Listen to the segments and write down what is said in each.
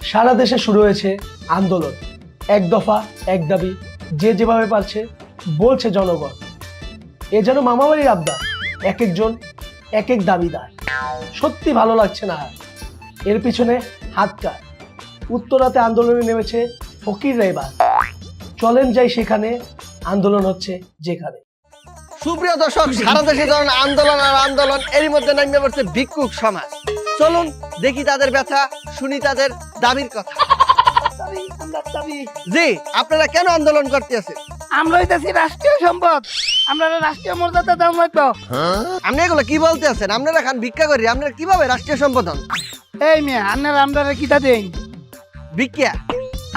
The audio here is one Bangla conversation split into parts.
সারা দেশে শুরু হয়েছে আন্দোলন, এক দফা এক দাবি, যে যেভাবে পারছে বলছে জনগণ। এ যেন মামাবাড়ির আবদার, এক একজন এক এক দাবিদার। সত্যি ভালো লাগছে না আর। এর পিছনে হাত কার? উত্তরাতে আন্দোলনে নেমেছে ফকিররা। এবার চলেন যাই সেখানে, আন্দোলন হচ্ছে যেখানে। সুপ্রিয় দর্শক, সারা দেশে ধরুন আন্দোলন আর আন্দোলন, এরই মধ্যে নামে পড়ছে ভিক্ষুক সমাজ। চলুন দেখি তাদের ব্যথা, শুনি তাদের দাবির কথা। জি, আপনারা কেন আন্দোলন করতে আছেন? আমরা হইতেছি রাষ্ট্রীয় সম্পদ, আমরা রাষ্ট্রীয় মর্যাদা দাম লাগতো। আপনি এগুলো কি বলতে আছেন? আপনারা খান ভিক্ষা করি, আপনারা কিভাবে রাষ্ট্রীয় সম্পদ হন? এই মেয়ে, আপনারা আমরা কিটা দেন? ভিক্ষা,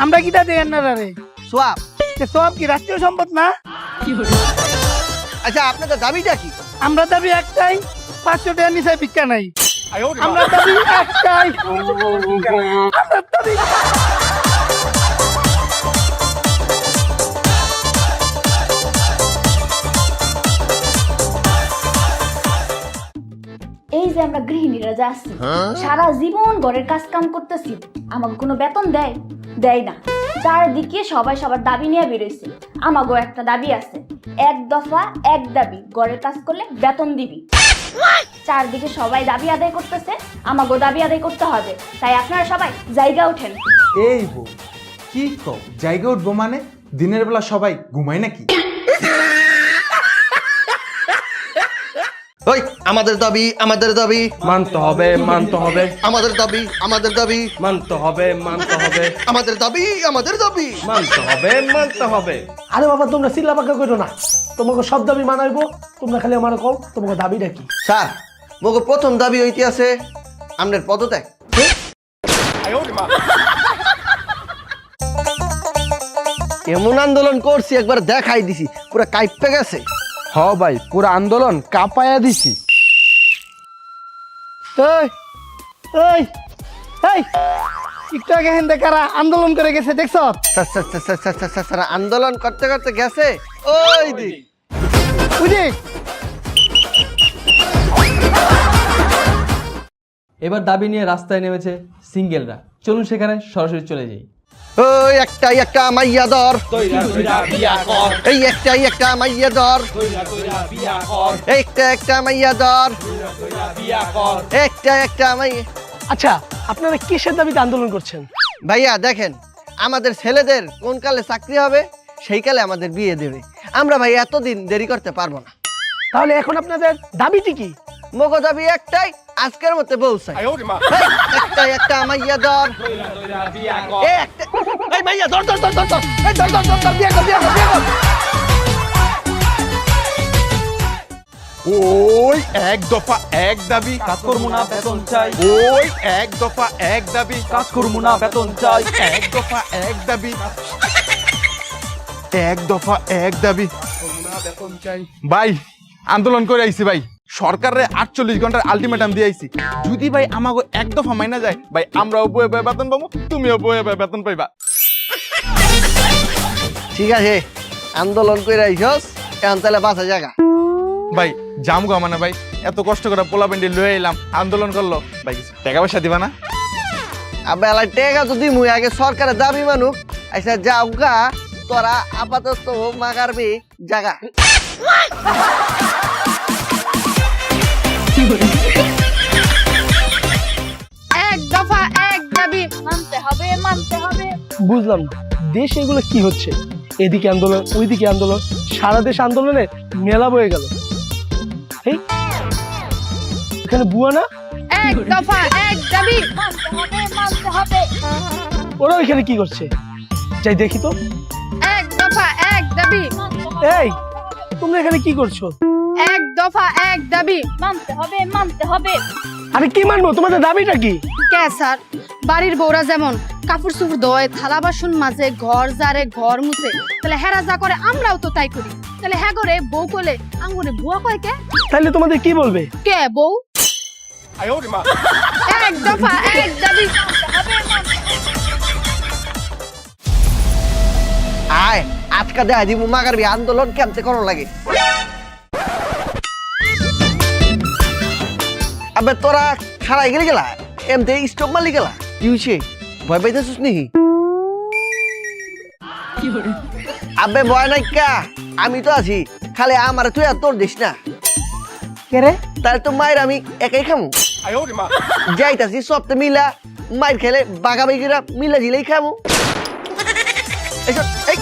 আমরা কিটা দেই আপনারা রে? সোয়াব। সব কি রাষ্ট্রীয় সম্পদ না? আচ্ছা, আপনাদের দাবিটা কি? আমরা দাবি একটাই, 500 টাকার নিচে ভিক্ষা নাই। আমরা দাবি একটাই, আমরা দাবি। এই যে আমরা গৃহিণীরা যা আছি, সারা জীবন ঘরের কাজ কাম করতেছি, আমাকে কোনো বেতন দেয়? দেয় না। চারদিকে সবাই সবার দাবি নিয়ে বেরোইছে। আমাগো একটা দাবি আছে, এক দফা এক দাবি, ঘরের কাজ করলে বেতন দিবি। চারদিকে সবাই দাবি আদায় করতেছে, আমাগো দাবি আদায় করতে হবে। তাই আপনারা সবাই জায়গা উঠেন। এই বউ, কি কও জায়গা উঠবো মানে? দিনের বেলা সবাই ঘুমায় নাকি? ওই আমাদের দাবি, আমাদের দাবি মানতে হবে, মানতে হবে, আমাদের দাবি, আমাদের দাবি মানতে হবে, মানতে হবে, আমাদের দাবি, আমাদের দাবি মানতে হবে, মানতে হবে। আরে বাবা, তোমরা চিল্লা পাকা করো না। তোমাকে সব দাবি মানাইবো, তোমরা খালি আমার কও তোমাকে দাবিটা কি। স্যার, মোকে প্রথম দাবি হইতে আছে আপনার পদত্যাগ। এমন আন্দোলন করছি একবার দেখাই দিছি, পুরো কাইপে গেছে। হ ভাই, পুরো আন্দোলন কাঁপায়া দিছি। এই এই এই, একটু আগে হেন্দে কারা আন্দোলন করে গেছে দেখছ? স্যার, আন্দোলন করতে করতে গেছে ওই দিক। বুঝি? এবার দাবি নিয়ে রাস্তায় নেমেছে সিঙ্গেলরা। চলুন সেখানে সরাসরি চলে যাই। ওই একটাই একটা মাইয়া দর, এই একটাই একটা মাইয়া দর, একটা একটা মাইয়া দর, একটা একটা মাইয়া। আচ্ছা, আপনারা কিসের দাবিতে আন্দোলন করছেন? ভাইয়া দেখেন, আমাদের ছেলেদের কোন কালে চাকরি হবে সেই কালে আমাদের বিয়ে দেবে। আমরা ভাই এতদিন দেরি করতে পারবো না। তাহলে এখন আপনাদের দাবিটি কি? মগো দাবি একটাই, আজকের মধ্যে বউ চাই। একটাই একটা মাইয়া দর, এই একটা, এই মাইয়া দর দর দর দর দর, এই দর দর দর দর, বিয়ে কর, বিয়ে কর, বিয়ে কর। ওই এক দফা এক দাবি, কাজ করবো না, বেতন চাই। ওই এক দফা এক দাবি, কাজ করবো না, বেতন চাই। এক দফা এক দাবি, এক দফা এক দাবি। ভাই, আন্দোলন করে আইছি ভাই, সরকারের 48 ঘন্টার আলটিমেটাম দিয়ে আইছি। যদি ভাই আমাকে এক দফা মাইনা যায়, ভাই আমরাও বয়ে বয়ে বেতন পাবো, তুমিও বয়ে বয়ে বেতন পাইবা। ঠিক আছে, আন্দোলন করে আইছস, এখন তাহলে বাসা জায়গা। ভাই জামগো মানে ভাই, এত কষ্ট করে পোলা পেন্ডি লয়ে এলাম, আন্দোলন করলো ভাই, কিছু টাকা পয়সা দিবা না? আবে আলাই টেকা তো দিমুই, আগে সরকারের দাবি মানুক। আচ্ছা যাও গা, তোরা আপাতত মাগারবি জায়গা। এক দফা এক দাবি, মানতে হবে, মানতে হবে। বুঝলাম না, দেশে এগুলো কি হচ্ছে? এদিকে আন্দোলন, ওইদিকে আন্দোলন, সারা দেশ আন্দোলনে মেলা বয়ে গেল। এই এখানে বুয়া না, এক দফা এক দাবি, মানতে হবে, মানতে হবে। ওরা এখানে কি করছে? যাই দেখি তো। এক দফা এক দাবি, এই তোমরা এখানে কি করছো? এক দফা এক দাবি, মানতে হবে, মানতে হবে। আরে কি মানবো? তোমাদের দাবিটা কি? কে স্যার, বাড়ির বউরা যেমন কাপড় চোপড় ধোয়, থালা বাসন মাজে, ঘর জারে, ঘর মুছে, তাহলে হেরা যা করে আমরাও তো তাই করি। তাহলে হ্যাঁ করে বউ কোলে আঙ্গুরে বুয়া কয় কে? তাহলে তোমাদের কি বলবে? কে বউ? এক দফা এক দাবি, আয় আজকা দেখা দিব মাগারবি আন্দোলন কেমতে করো লাগে। আবে তোরা খারাই গেলি গেলা, এমতে স্টপ মারলি গেলা, কি হইছে? ভয় পাইতেছিস নি? আবে ভয় নাই কা, আমি তো আছি, খালি আমার তুই আর তোর দিস না। কে রে? তাহলে তো মায়ের আমি একাই খামু। যাইতাছি সপ্তাহে মিলা মায়ের খেলে বাঘা বাইকিরা মিলা জিলেই খামু। এসব এই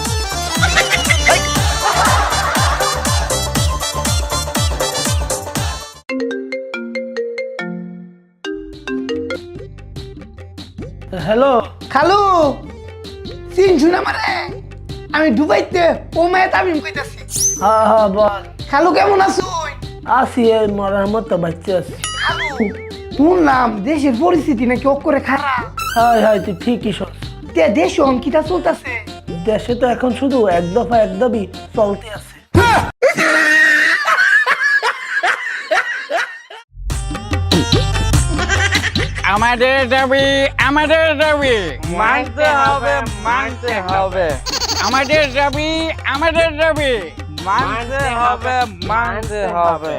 হ্যালো। খালু চিনছু না মানে আমি দুবাইতে ও মেয়ে তামিম কইতাছি। হ্যাঁ হ্যাঁ বল। খালু কেমন আছো? আসি এই মরার মতো বাচ্চা আছি। খালু শুনলাম দেশের পরিস্থিতি নাকি করে খারাপ। হাই হাই, তুই ঠিকই শোন। তে দেশ অঙ্কিতা চলতেছে। দেশে তো এখন শুধু এক দফা এক দাবি চলতে আছে। আমাদের দাবি মানতে হবে আমাদের দাবি মানতে হবে।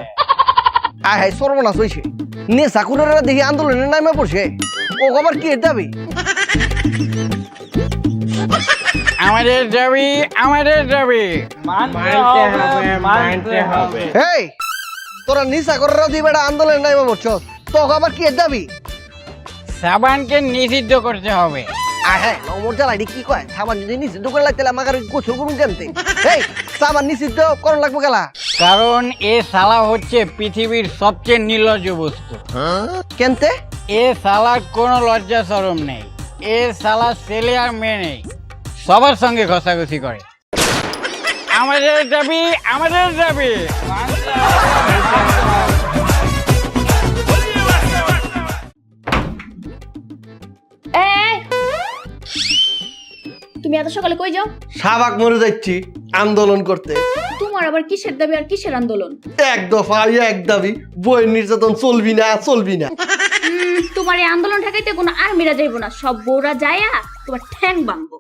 আয় হায় সর্বনাশ হয়েছে, নেশা খুনেরা দেখি আন্দোলনের নামে পড়ছে, ও আবার কি দাবি? আমাদের দাবি মানতে হবে। এই তোরা নেশা করার দিয়ে বেটা আন্দোলনের নামে পড়ছ, তো আবার কি দাবি? সাবানকে নিষিদ্ধ করতে হবে। আয় হ্যাঁ নমর জ্বালাইডি কি কয়, সাবান যদি নিষিদ্ধ করে লাগতে আমাকে গোসল করুন কেমতে? এই সাবান নিষিদ্ধ করুন লাগবো গেলা, কারণ এ শালা হচ্ছে পৃথিবীর সবচেয়ে নির্লজ্জ বস্তু। কেনতে? এ শালার কোনো লজ্জা শরম নেই। এ শালা ছেলে আর মেয়ে নেই, সবার সঙ্গে ঘষাঘষি করে। আমাদের দাবি এই, তুমি এত সকালে কই যাও? শাহবাগ মরে যাচ্ছি আন্দোলন করতে। তোমার আবার কিসের দাবি আর কিসের আন্দোলন? এক দফা এক দাবি, বইয়ের নির্যাতন চলবি না। তোমার এই আন্দোলন ঠেকাইতে কোনো আর্মিরা যাইবো না, সব বউরা যায়া তোমার ঠ্যাং ভাঙবো।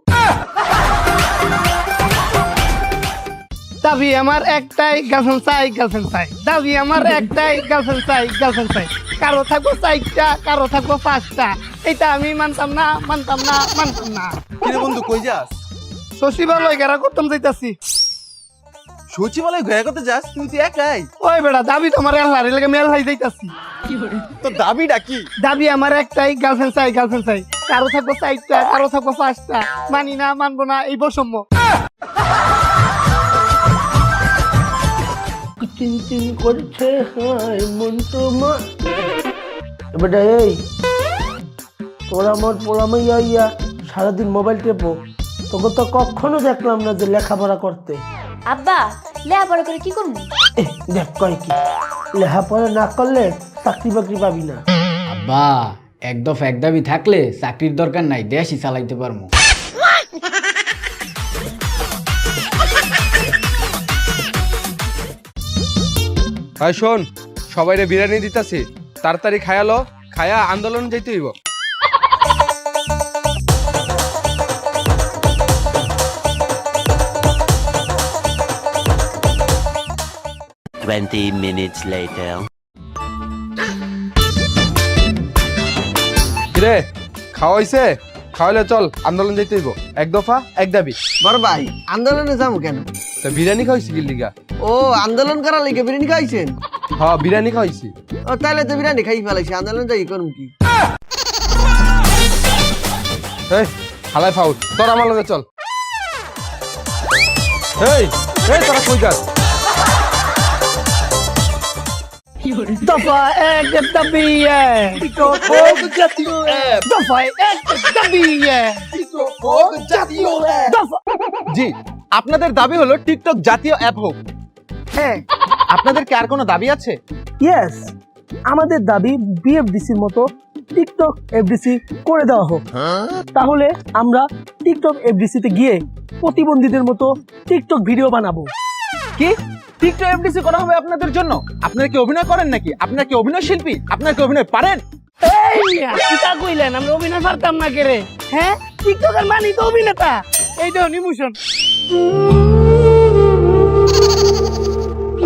দাবি আমার একটাই, গার্লফ্রেন্ড চাই। দাবি আমার একটাই, গার্লফ্রেন্ড চাই। কারো থাকবো 4টা, কারো থাকবো 5টা। এটা আমি মানতাম না। কিরে বন্ধু কই যাস? সচিবালয় ঘেরা করতাম যাইতাছি। সচিবালয় ঘেরা করতে যাস? তুই তো একাই। ওই বেটা দাবি তোমার আল্লাহর লাগে মেল হাই যাইতাছি। তো দাবিটা কি? দাবি আমার একটাই, গার্লফ্রেন্ড চাই। কারো থাকবো 4টা, কারো থাকবো 5টা। মানি না, মানবো না, এই বৈষম্য। চিন করছে হায় মন তোমার। এবারে এই তোরা আমার পোলামাইয়া ইয়া সারাদিন মোবাইল টেপো, তোকে তো কখনো দেখলাম না যে লেখাপড়া করতে। আব্বা লেখাপড়া করে কি করবো? দেখ কয় কি, লেখাপড়া না করলে চাকরি বাকরি পাবি না। আব্বা এক দফা এক দাবি থাকলে চাকরির দরকার নাই, দেশই চালাইতে পারবো। ভাই শোন, সবাইরে বিরিয়ানি দিতাছি, তাড়াতাড়ি খায়ালো, খায়া আন্দোলন যাইতে হইব। কিরে খাওয়া হইছে? খাওয়াইলে চল আন্দোলন যাইতে হইব। এক দফা এক দাবি। বড় ভাই আন্দোলনে যাবো কেন? তা বিরিয়ানি খাওয়াইছি গিল্লিগা। ও আন্দোলন করার লেগে বিরিয়ানি খাইছেন? হ্যাঁ বিরিয়ানি খাওয়াইছি। ও তাহলে তো বিরিয়ানি খাই ফেলাইছি, আন্দোলন যাই করুন কি? এই হালাই ফাউল, তোর আমার লগে চল। এই তোরা কই যাস? দফা এক দাবি, দফা এক দাবি, দফা। জি, আপনাদের দাবি হলো টিকটক জাতীয় অ্যাপ হোক। হ্যাঁ, আপনাদের কি আর কোনো দাবি আছে? ইয়েস, আমাদের দাবি বিএফডিসির মতো টিকটক এফডিসি করে দেওয়া হোক। তাহলে আমরা টিকটক এফডিসিতে গিয়ে প্রতিবন্ধীদের মতো টিকটক ভিডিও বানাবো। কি টিকটক এফডিসি করা হবে আপনাদের জন্য? আপনারা কি অভিনয় করেন নাকি? আপনারা কি অভিনয় শিল্পী? আপনারা কি অভিনয় পারেন? কিতা কইলেন আমরা অভিনয় পারতাম না কে রে? হ্যাঁ, টিকটকের মানি তো অভিনেতা। এই তো ইমোশন।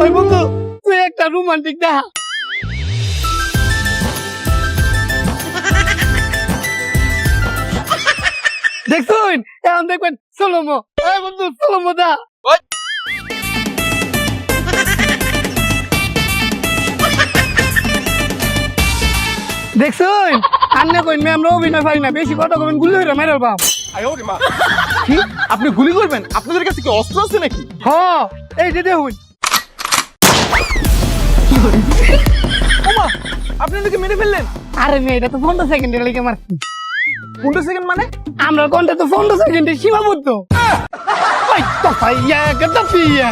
ওই বন্ধু তুই একটা রোমান্টিক দেখা। দেখুন এখন দেখবেন সোলোমো এই বন্ধু সোলোমো দা দেখুন আন্নে কইন আমরা অভিনয় পারি না বেশি কথা কবেন গুলি হইরা মেরে বাপ কি আপনি গুলি করবেন? আপনাদের কাছে কি অস্ত্র আছে নাকি? হ এই যে দেখুন আপনি এটাকে মেরে ফেললেন? আরে মেয়ে এটা তো 15 সেকেন্ডের লেগে মারছি 15 সেকেন্ড মানে? আমরা কোনটা তো 15 সেকেন্ডে সীমাবদ্ধ ওই তো ভাইয়া গদা পিয়া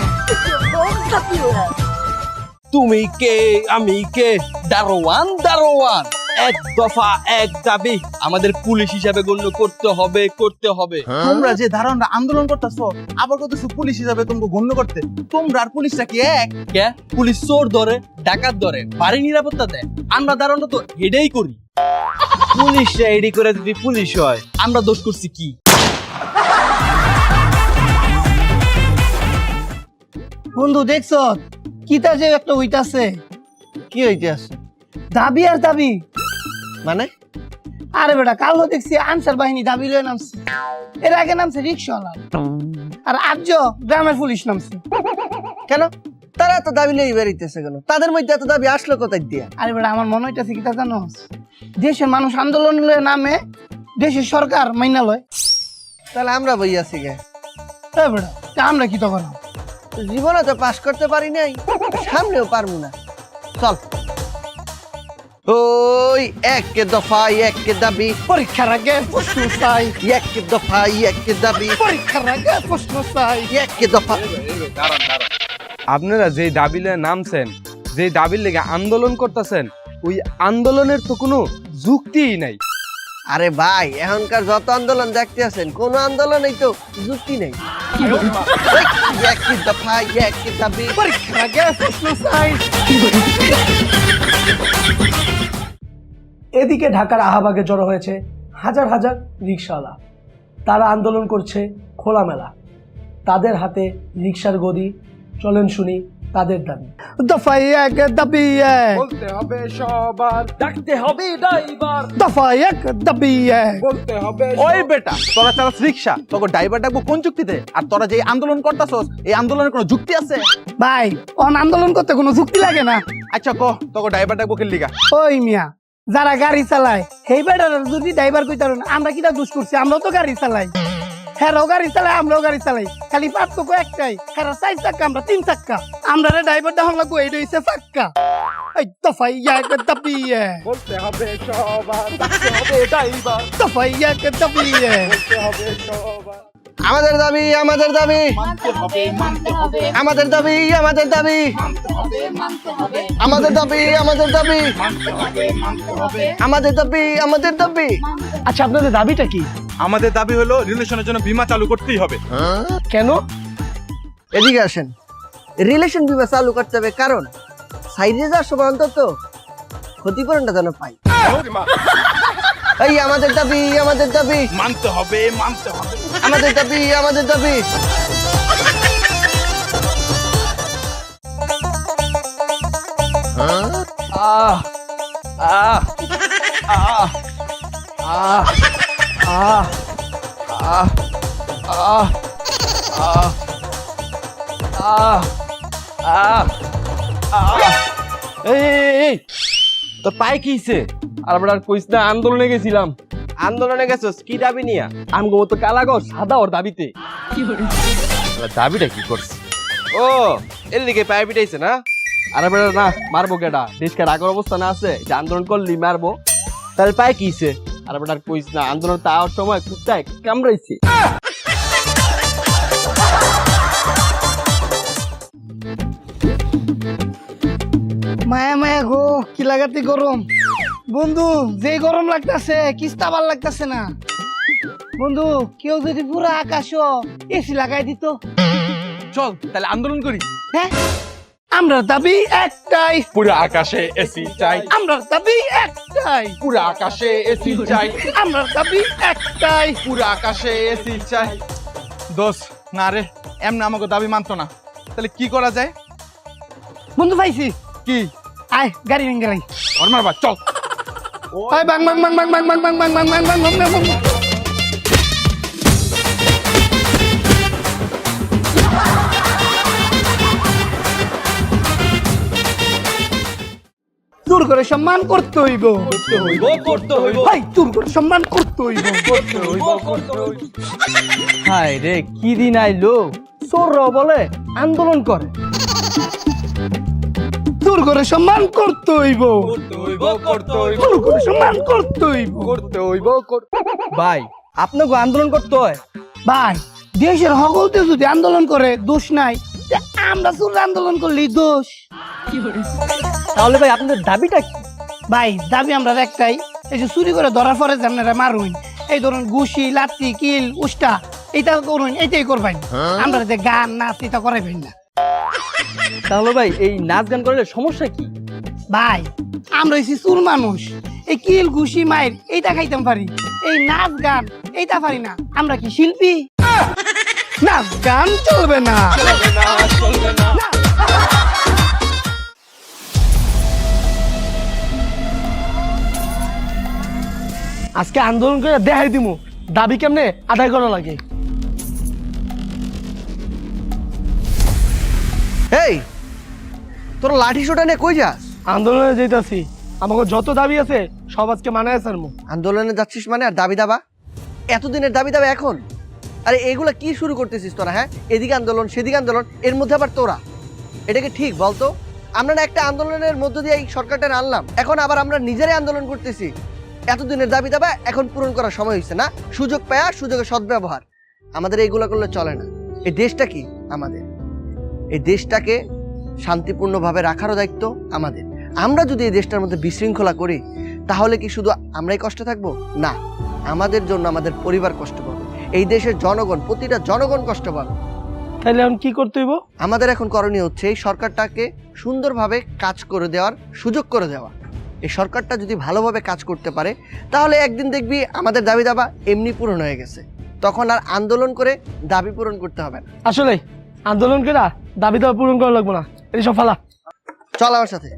তুমি কে আমি কে দারোয়ান দারোয়ান এক দফা এক দাবি আমাদের পুলিশ হিসাবে গণ্য করতে হবে তোমরা যে ধারণা আন্দোলন করতেছো আবার কতছো পুলিশ হিসাবে তোমাকে গণ্য করতে, তোমরা আর পুলিশটা কি এক? কে পুলিশ চোর ধরে ডাকাত ধরে বাড়ি নিরাপত্তা দেয়, আমরা ধারণা তো এটাই করি। পুলিশরা এডি করে যদি পুলিশ হয় আমরা দোষ করছি কি? বন্ধু দেখছো কিতা যে একটা হইতাছে কি হইতে আছে দাবি আর দাবি মানে? আরে বেটা কালো দেখছি আনসার বাহিনী দাবি লয়ে নামছে, এর আগে নামছে রিক্সাওয়ালা, আর আজ গ্রামের পুলিশ নামছে। কেন তারা এত দাবি নিয়ে বেরিতেছে কেন? তাদের মধ্যে এত দাবি আসলো কোথায় দিয়া? আরে বেটা আমার মনে হইতাছে কি তা জানো, দেশের মানুষ আন্দোলন লয়ে নামে দেশের সরকার মাইনা লয়। তাহলে আমরা বই আছি গে এ বেটা তা আমরা কি তো করব? জীবনে তো পাশ করতে পারি নাই, সামনেও পারবো না। চল ওই এক দফা এক দাবি, পরীক্ষার আগে প্রশ্ন চাই, এক দফা এক দাবি, পরীক্ষার আগে প্রশ্ন চাই, এক দফা। আপনারা যে দাবি লয়ে নামছেন, যে দাবির লেগে আন্দোলন করতেছেন, ওই আন্দোলনের তো কোনো যুক্তিই নাই। আরে ভাই এখনকার যত আন্দোলন দেখতে আছেন কোন আন্দোলনেই তো যুক্তি নেই। এক দফা এক দাবি, পরীক্ষার আগে প্রশ্ন চাই। এদিকে ঢাকার আহাবাগে জড়ো হয়েছে হাজার হাজার রিকশাওয়ালা। তারা আন্দোলন করছে খোলামেলা, তাদের হাতে রিকশার গদি। চলেন শুনি তাদের দাবি। দফা এক দাবি এক, বলতে হবে সবার, ডাকতে হবে ড্রাইভার, দফা এক দাবি এক। বলতে হবে ওই বেটা তোরা চালাস রিক্সা, তোকে ড্রাইভার ডাকবো কোন যুক্তিতে? আর তোরা যে আন্দোলন করতেছস এই আন্দোলনের কোনো যুক্তি আছে? ভাই অন আন্দোলন করতে কোনো যুক্তি লাগে না। আচ্ছা কো তোকে ড্রাইভার ডাকবো কি লিগা? ওই মিয়া যারা গাড়ি চালায় সেই বেটার যদি ড্রাইভার কইতার আমরা কিটা দোষ করছি? আমরাও তো গাড়ি চালাই, হ্যাঁ গাড়ি চালাই, আমরাও গাড়ি চালাই, খালি পার্থক্য একটাই, হ্যাঁ 4 চাক্কা আমরা 3 চাক্কা, আমরা ড্রাইভার দেখান লাগবো এই হইছে ফাক্কা। এই দফা এক দাবি এক, বলতে হবে সবার, ডাকতে হবে ড্রাইভার, দফা এক দাবি এক। বলতে হবে সবার। আমাদের দাবি আমাদের দাবি মানতে হবে মানতে হবে আমাদের দাবি আমাদের দাবি মানতে হবে মানতে হবে আমাদের দাবি আমাদের দাবি মানতে হবে মানতে হবে আমাদের দাবি আমাদের দাবি। আচ্ছা আপনাদের দাবিটা কি? আমাদের দাবি হলো রিলেশনের জন্য বীমা চালু করতেই হবে। কেন? এদিকে আসেন, রিলেশন বিমা চালু করতে হবে কারণ সাইডে যাওয়ার সময় অন্তত ক্ষতিপূরণটা যেন পাই। এই আমাদের দাবি আমাদের দাবি মানতে হবে আমাদের দাবি আমাদের দাবি। আহ আহ আহ আহ আহ আহ আহ আহ আহ আহ এই তোর পায়ে কি হইছে? আর বেটার কইস না আন্দোলনে গেছিলাম। আন্দোলনে গেছস কি দাবি নিয়া? আমগো তো কালাগর সাদা ওর দাবিতে। দাবিটা কি করছিস? ও এর দিকে পায়ে পিটাইছে না? আরে বেটা না মারবো কেডা? দেশকে রাগের অবস্থা না আছে যে আন্দোলন করলি মারবো? তাহলে পায়ে কি হইছে? আরে বেটার কইস না আন্দোলন তাওয়ার সময় কুত্তায় কামড়াইছে। মায়া মায়া গো কি লাগাতে গরম বন্ধু, যে গরম লাগতেছে কিস্তা ভাল লাগতেছে না বন্ধু। কেউ যদি পুরো আকাশ এসি লাগাই দিত। চল তাহলে আন্দোলন করি। হ্যাঁ আমরা দাবি একটাই, পুরো আকাশে এসি চাই, আমরা দাবি একটাই, পুরো আকাশে এসি চাই, আমরা দাবি একটাই। পুরো আকাশে এসি চাই। দোষ না রে, এমনি আমাকে দাবি মানতো না, তাহলে কি করা যায়? বন্ধু পাইছি, কি? আয় গাড়ি ভেঙে লাই। ওর মারবা চল। আয় বাং বাং বাং বাং বাং বাং বাং বাং বাং বাং বাং বাং বাং। করে সম্মান করতে হইব ভাই চুর করে সম্মান করতে হইব হাই রে কি দিন আইলো চোররাও বলে আন্দোলন করে। চুর করে সম্মান করতে হইব চুর করে সম্মান করতে হইব ভাই আপনাকে আন্দোলন করতে হয়। ভাই দেশের হকলতে যদি আন্দোলন করে দোষ নাই, তা আমরা চুর আন্দোলন করলেই দোষ। তাহলে ভাই আপনাদের দাবিটা কি? ভাই দাবি আমরা একটাই, এই যে চুরি করে ধরার পরে যে আপনারা মারুন, এই ধরুন ঘুষি লাত্তি কিল উষ্টা এইটা করুন, এইটাই করবেন। আমরা যে গান নাচ এটা করাইবেন না। তাহলে ভাই এই নাচ গান করলে সমস্যা কি? ভাই আমরা হইছি চুর মানুষ, এই কিল ঘুষি মাইর এইটা খাইতাম পারি, এই নাচ গান এইটা পারি না। আমরা কি শিল্পী? নাচ গান চলবে না। আজকে আন্দোলন করে দেখাই দিমু দাবি কেমনে আদায় করা লাগে। এই তোর লাঠি সোটা নিয়ে কই যাস? আন্দোলনে যেতেছি, আমাকে যত দাবি আছে সব আজকে মানায় সারমু। আন্দোলনে যাচ্ছিস মানে আর দাবি দাবা? এতদিনের দাবি দাবা এখন? আরে এগুলা কি শুরু করতেছিস তোরা? হ্যাঁ, এদিকে আন্দোলন সেদিকে আন্দোলন, এর মধ্যে আবার তোরা। এটা কি ঠিক বলতো? আমরা না একটা আন্দোলনের মধ্য দিয়ে এই সরকারটা আনলাম, এখন আবার আমরা নিজেরাই আন্দোলন করতেছি। এতদিনের দাবি দাবা এখন পূরণ করার সময় হয়েছে না? সুযোগ পায়া সুযোগের সদ্ব্যবহার। আমাদের এইগুলো করলে চলে না। এই দেশটা কি আমাদের, এই দেশটাকে শান্তিপূর্ণভাবে রাখারও দায়িত্ব আমাদের। আমরা যদি এই দেশটার মধ্যে বিশৃঙ্খলা করি তাহলে কি শুধু আমরাই কষ্টে থাকবো? না, আমাদের জন্য আমাদের পরিবার কষ্ট পাবে, এই দেশের জনগণ, প্রতিটা জনগণ কষ্ট পাবে। তাহলে এখন কি করতে হইব? আমাদের এখন করণীয় হচ্ছে এই সরকারটাকে সুন্দরভাবে কাজ করে দেওয়ার সুযোগ করে দেওয়া। এই সরকারটা যদি ভালোভাবে কাজ করতে পারে তাহলে একদিন দেখবি আমাদের দাবি দাবা এমনি পূরণ হয়ে গেছে, তখন আর আন্দোলন করে দাবি পূরণ করতে হবে না। আসলে আন্দোলন করে দাবি দাবা পূরণ করা লাগবো না, এই সব ফালা। চল আমার সাথে।